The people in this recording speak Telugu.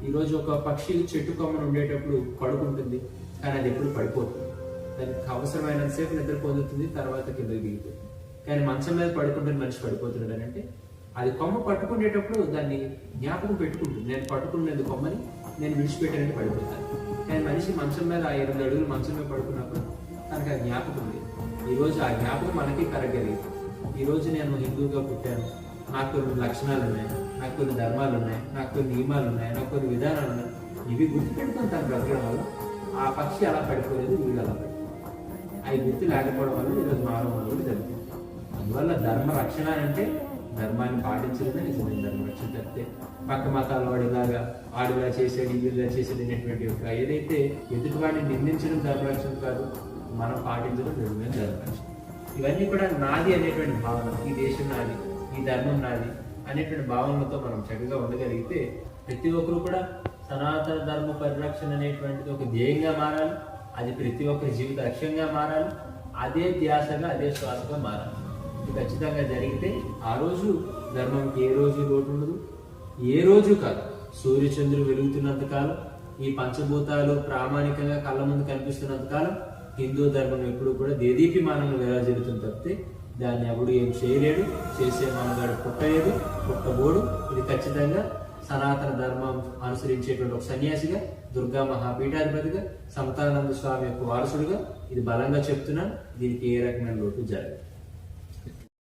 ఈరోజు ఒక పక్షి చెట్టు కొమ్మను ఉండేటప్పుడు పడుకుంటుంది, కానీ అది ఎప్పుడు పడిపోతుంది. దానికి అవసరమైనంతసేపు నిద్ర పొందుతుంది, తర్వాత కిందకి దిగుతుంది. కానీ మంచం మీద పడుకుంటుంది మనిషి పడిపోతున్నాడు అని అంటే అది కొమ్మ పట్టుకునేటప్పుడు దాన్ని జ్ఞాపకం పెట్టుకుంటుంది. నేను పట్టుకునేది కొమ్మని నేను విడిచిపెట్టానంటే పడిపోతాను. కానీ మనిషి మంచం మీద 8 అడుగులు మంచం మీద పడుకున్నప్పుడు తనకు ఆ జ్ఞాపకం లేదు. ఈరోజు ఆ జ్ఞాపకం మనకి కరగలేదు. ఈరోజు నేను హిందువుగా పుట్టాను, నాకు కొన్ని లక్షణాలు ఉన్నాయి, నాకు కొన్ని ధర్మాలు ఉన్నాయి, నాకు కొన్ని నియమాలు ఉన్నాయి, నాకు కొన్ని విధానాలు ఉన్నాయి. ఇవి గుర్తుపెట్టుకుని తను బ్రతకడం వల్ల ఆ పక్షి అలా పడిపోలేదు, వీళ్ళు అలా పడిపోలేదు. అవి గుర్తు లేకపోవడం వల్ల ఈరోజు మానవ కూడా జరుగుతుంది. అందువల్ల ధర్మ రక్షణ అంటే ధర్మాన్ని పాటించడమే నిజమైన ధర్మ రక్షణ. తప్పితే పక్క మతాల వాడిలాగా ఆడిలా చేసాడు వీళ్ళలా చేసాడు అనేటువంటి ఒక ఏదైతే ఎదుటివాడిని నిందించడం ధర్మరక్షణ కాదు, మనం పాటించడం నిజమైన ధర్మరక్షణ. ఇవన్నీ కూడా నాది అనేటువంటి భావన, ఈ దేశం నాది, ఈ ధర్మం నాది అనేటువంటి భావనలతో మనం చక్కగా ఉండగలిగితే ప్రతి ఒక్కరు కూడా సనాతన ధర్మ పరిరక్షణ అనేటువంటిది ఒక ధ్యేయంగా మారాలి. అది ప్రతి ఒక్కరి జీవిత లక్ష్యంగా మారాలి. అదే ధ్యాసగా, అదే శ్వాసగా మారాలి. ఇది ఖచ్చితంగా జరిగితే ఆ రోజు ధర్మంకి ఏ రోజు లోటు ఉండదు. ఏ రోజు కాదు, సూర్యచంద్రులు వెలుగుతున్నంత కాలం, ఈ పంచభూతాలు ప్రామాణికంగా కళ్ళ ముందు కనిపిస్తున్నంత కాలం హిందూ ధర్మం ఎప్పుడు కూడా దేదీప్యమానంగా విరాజిల్లుతుంది. తప్పితే దాన్ని ఎవడు ఏం చేయలేడు, చేసే మనగాడు పుట్టలేదు, పుట్టబోడు. ఇది ఖచ్చితంగా సనాతన ధర్మం అనుసరించేటువంటి ఒక సన్యాసిగా, దుర్గా మహాపీఠాధిపతిగా, సమతానంద స్వామి యొక్క వారసుడిగా ఇది బలంగా చెప్తున్నాను. దీనికి ఏ రకమైన లోటు జరగదు.